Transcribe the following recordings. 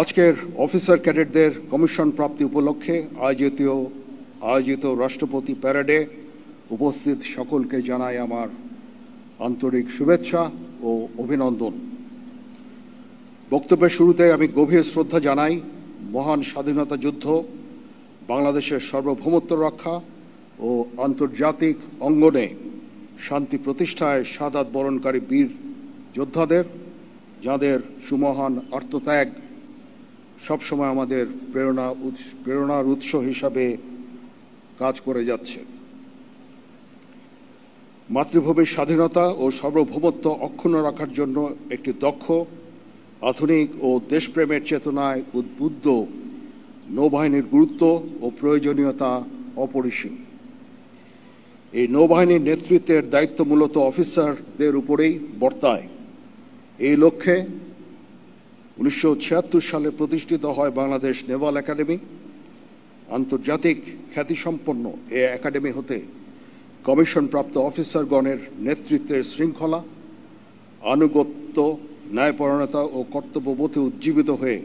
আজকের officer ক্যাডেটদের commission প্রাপ্তি উপলক্ষে আয়োজিত রাষ্ট্রপতি প্যারেডে উপস্থিত সকলকে জানাই আমার আন্তরিক শুভেচ্ছা ও অভিনন্দন। বক্তব্যের শুরুতে আমি গভীর শ্রদ্ধা জানাই মহান স্বাধীনতা যুদ্ধ, বাংলাদেশের সার্বভৌমত্ব রক্ষা ও আন্তর্জাতিক অঙ্গনে শান্তি প্রতিষ্ঠায় শাহাদাত বরণকারী বীর যোদ্ধাদের, যাদের সুমহান আত্মত্যাগ সবসময় আমাদের প্রেরণার উৎস হিসাবে কাজ করে যাচ্ছে। মাতৃভূমির স্বাধীনতা ও সার্বভৌমত্ব অক্ষুণ্ণ রাখার জন্য একটি দক্ষ, আধুনিক ও দেশপ্রেমের চেতনায় উদ্বুদ্ধ নৌবাহিনীর গুরুত্ব ও প্রয়োজনীয়তা অপরিসীম। এই নৌবাহিনীর নেতৃত্বের দায়িত্ব মূলত অফিসারদের উপরেই বর্তায়। এই লক্ষ্যে 1976 সালে প্রতিষ্ঠিত হয় বাংলাদেশ নেভাল একাডেমি। আন্তর্জাতিক খ্যাতিসম্পন্ন এ একাডেমি হতে কমিশনপ্রাপ্ত অফিসারগণের নেতৃত্বের শৃঙ্খলা, আনুগত্য, ন্যায়পরায়ণতা ও কর্তব্যবোধে উজ্জীবিত হয়ে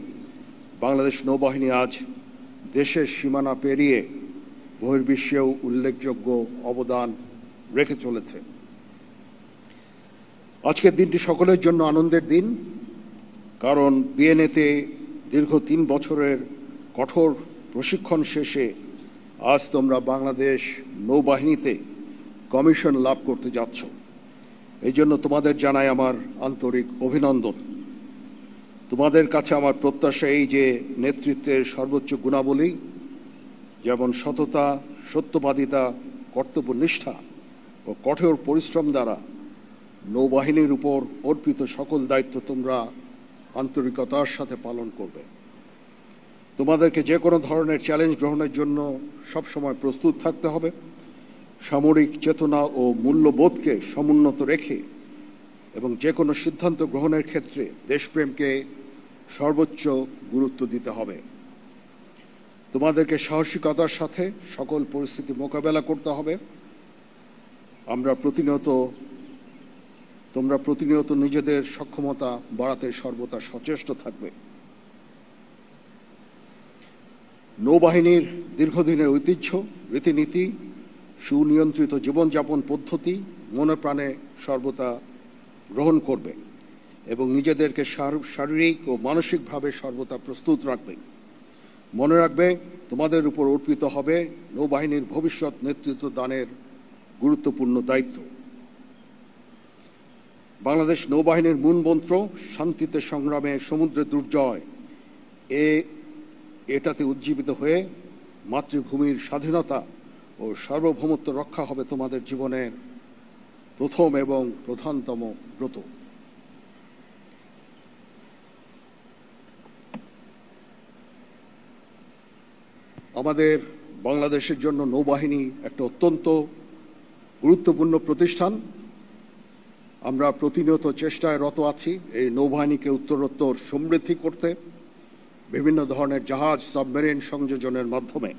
বাংলাদেশ নৌবাহিনী আজ দেশের সীমানা পেরিয়ে বহির্বিশ্বেও উল্লেখযোগ্য অবদান রেখে চলেছে। আজকের দিনটি সকলের জন্য আনন্দের দিন, কারণ বিএনএতে দীর্ঘ 3 বছরের কঠোর প্রশিক্ষণ শেষে আজ তোমরা বাংলাদেশ নৌবাহিনীতে কমিশন লাভ করতে যাচ্ছ। এই জন্য তোমাদের জানাই আমার আন্তরিক অভিনন্দন। তোমাদের কাছে আমার প্রত্যাশা এই যে নেতৃত্বের সর্বোচ্চ গুণাবলী যেমন সততা, সত্যবাদিতা, কর্তব্যনিষ্ঠা ও কঠোর পরিশ্রম দ্বারা নৌবাহিনীর উপর অর্পিত সকল দায়িত্ব তোমরা আন্তরিকতার সাথে পালন করবে। তোমাদেরকে যে কোনো ধরনের চ্যালেঞ্জ গ্রহণের জন্য সবসময় প্রস্তুত থাকতে হবে। সামরিক চেতনা ও মূল্যবোধকে সমুন্নত রেখে এবং যে কোনো সিদ্ধান্ত গ্রহণের ক্ষেত্রে দেশপ্রেমকে সর্বোচ্চ গুরুত্ব দিতে হবে। তোমাদেরকে সাহসিকতার সাথে সকল পরিস্থিতি মোকাবেলা করতে হবে। তোমরা প্রতিনিয়ত নিজেদের সক্ষমতা বাড়াতে সর্বদা সচেষ্ট থাকবে। নৌবাহিনীর দীর্ঘদিনের ঐতিহ্য, রীতিনীতি, সুনিয়ন্ত্রিত জীবনযাপন পদ্ধতি মনে প্রাণে সর্বদা গ্রহণ করবে এবং নিজেদেরকে শারীরিক ও মানসিকভাবে সর্বদা প্রস্তুত রাখবে। মনে রাখবে, তোমাদের উপর অর্পিত হবে নৌবাহিনীর ভবিষ্যৎ নেতৃত্ব দানের গুরুত্বপূর্ণ দায়িত্ব। বাংলাদেশ নৌবাহিনীর মূল মন্ত্র শান্তিতে সংগ্রামে সমুদ্রে দুর্জয়, এটাতে উজ্জীবিত হয়ে মাতৃভূমির স্বাধীনতা ও সার্বভৌমত্ব রক্ষা হবে তোমাদের জীবনের প্রথম এবং প্রধানতম ব্রত। আমাদের বাংলাদেশের জন্য নৌবাহিনী একটা অত্যন্ত গুরুত্বপূর্ণ প্রতিষ্ঠান। আমরা প্রতিনিয়ত চেষ্টায় রত আছি এই নৌবাহিনীকে উত্তরোত্তর সমৃদ্ধি করতে বিভিন্ন ধরনের জাহাজ, সাবমেরিন সংযোজনের মাধ্যমে।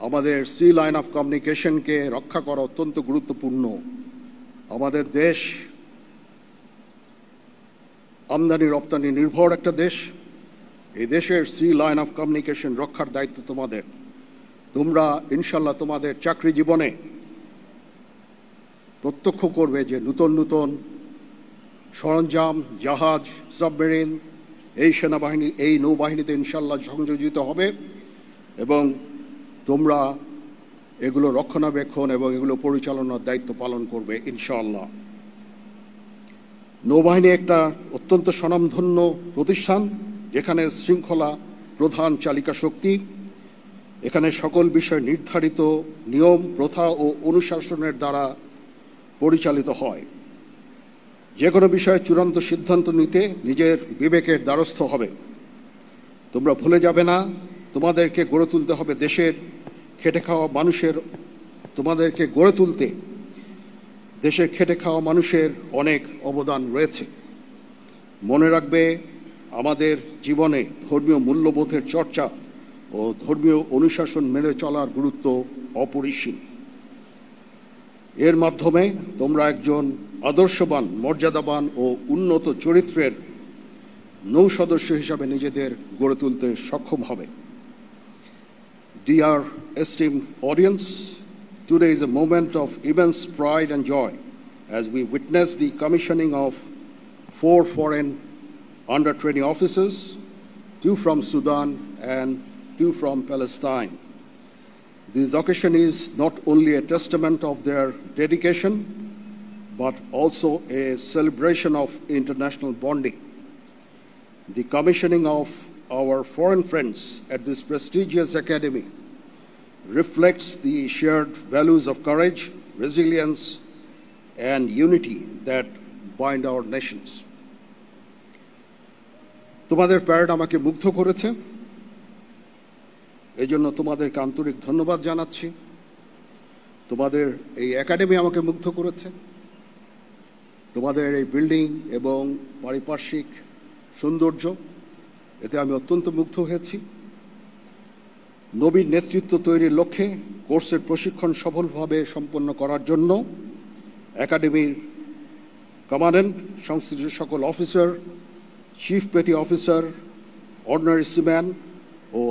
আমাদের সি লাইন অফ কমিউনিকেশনকে রক্ষা করা অত্যন্ত গুরুত্বপূর্ণ। আমাদের দেশ আমদানি রপ্তানি নির্ভর একটা দেশ। এই দেশের সি লাইন অফ কমিউনিকেশন রক্ষার দায়িত্ব তোমাদের। তোমরা ইনশাল্লাহ তোমাদের চাকরি জীবনে প্রত্যক্ষ করবে যে নূতন নূতন সরঞ্জাম, জাহাজ, সাবমেরিন এই নৌবাহিনীতে ইনশাল্লাহ সংযোজিত হবে এবং তোমরা এগুলো রক্ষণাবেক্ষণ এবং এগুলো পরিচালনার দায়িত্ব পালন করবে ইনশাআল্লাহ। নৌবাহিনী একটা অত্যন্ত স্বনামধন্য প্রতিষ্ঠান, যেখানে শৃঙ্খলা প্রধান চালিকা শক্তি। এখানে সকল বিষয় নির্ধারিত নিয়ম, প্রথা ও অনুশাসনের দ্বারা পরিচালিত হয়। যে কোনো বিষয়ে চূড়ান্ত সিদ্ধান্ত নিতে নিজের বিবেকের দ্বারস্থ হবে। তোমরা ভুলে যাবে না, তোমাদেরকে গড়ে তুলতে হবে দেশের খেটে খাওয়া মানুষের। তোমাদেরকে গড়ে তুলতে দেশের খেটে খাওয়া মানুষের অনেক অবদান রয়েছে। মনে রাখবে, আমাদের জীবনে ধর্মীয় মূল্যবোধের চর্চা ও ধর্মীয় অনুশাসন মেনে চলার গুরুত্ব অপরিসীম। এর মাধ্যমে তোমরা একজন আদর্শবান, মর্যাদাবান ও উন্নত চরিত্রের নৌ সদস্য হিসাবে নিজেদের গড়ে তুলতে সক্ষম হবে। Dear esteemed audience, today is a moment of immense pride and joy as we witness the commissioning of 4 foreign under-20 officers, 2 from Sudan and 2 from Palestine. This occasion is not only a testament of their dedication, but also a celebration of international bonding. The commissioning of our foreign friends at this prestigious academy reflects the shared values of courage, resilience, and unity that bind our nations. তোমাদের parade আমাকে মুগ্ধ করেছে, এজন্য তোমাদেরকে আন্তরিক ধন্যবাদ জানাচ্ছি। তোমাদের এই একাডেমি আমাকে মুগ্ধ করেছে, তোমাদের এই বিল্ডিং এবং পারিপার্শ্বিক সৌন্দর্য, এতে আমি অত্যন্ত মুগ্ধ হয়েছি। নবীন নেতৃত্ব তৈরির লক্ষ্যে কোর্সের প্রশিক্ষণ সফলভাবে সম্পন্ন করার জন্য একাডেমির কমান্ড্যান্ট, সংশ্লিষ্ট সকল officer, chief petty officer, ordinary seaman ও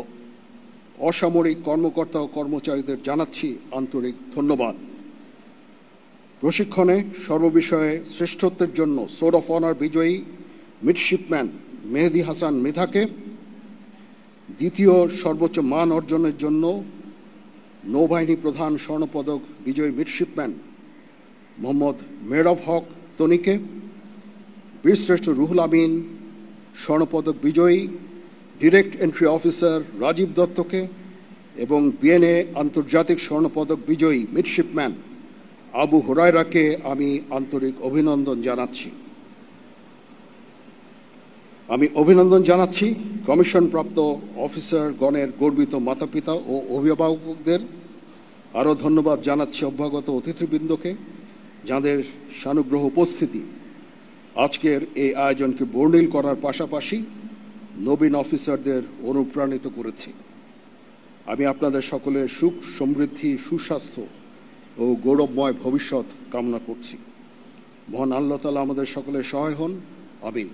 অসামরিক কর্মকর্তা ও কর্মচারীদের জানাচ্ছি আন্তরিক ধন্যবাদ। প্রশিক্ষণে সর্ববিষয়ে শ্রেষ্ঠত্বের জন্য সোর্ড অফ অনার বিজয়ী মিডশিপম্যান মেহেদী হাসান মৃধাকে, দ্বিতীয় সর্বোচ্চ মান অর্জনের জন্য নৌবাহিনী প্রধান স্বর্ণপদক বিজয়ী মিডশিপম্যান মোহাম্মদ মেহরাব হক তনিকে, বীরশ্রেষ্ঠ রুহুল আমিন স্বর্ণপদক বিজয়ী ডিরেক্ট এন্ট্রি অফিসার রাজীব দত্তকে এবং বিএনএ আন্তর্জাতিক স্বর্ণপদক বিজয়ী মিডশিপম্যান আবু হুরায়রাকে আমি আন্তরিক অভিনন্দন জানাচ্ছি। আমি অভিনন্দন জানাচ্ছি কমিশনপ্রাপ্ত অফিসারগণের গর্বিত মাতাপিতা ও অভিভাবকদের। আরও ধন্যবাদ জানাচ্ছি অভ্যাগত অতিথিবৃন্দকে, যাঁদের সানুগ্রহ উপস্থিতি আজকের এই আয়োজনকে বর্ণিল করার পাশাপাশি নবীন অফিসারদের অনুপ্রাণিত করেছে। আমি আপনাদের সকলের সুখ, সমৃদ্ধি, সুস্বাস্থ্য ও গৌরবময় ভবিষ্যৎ কামনা করছি। মহান আল্লাহ তাআলা আমাদের সকলের সহায় হন। আমিন।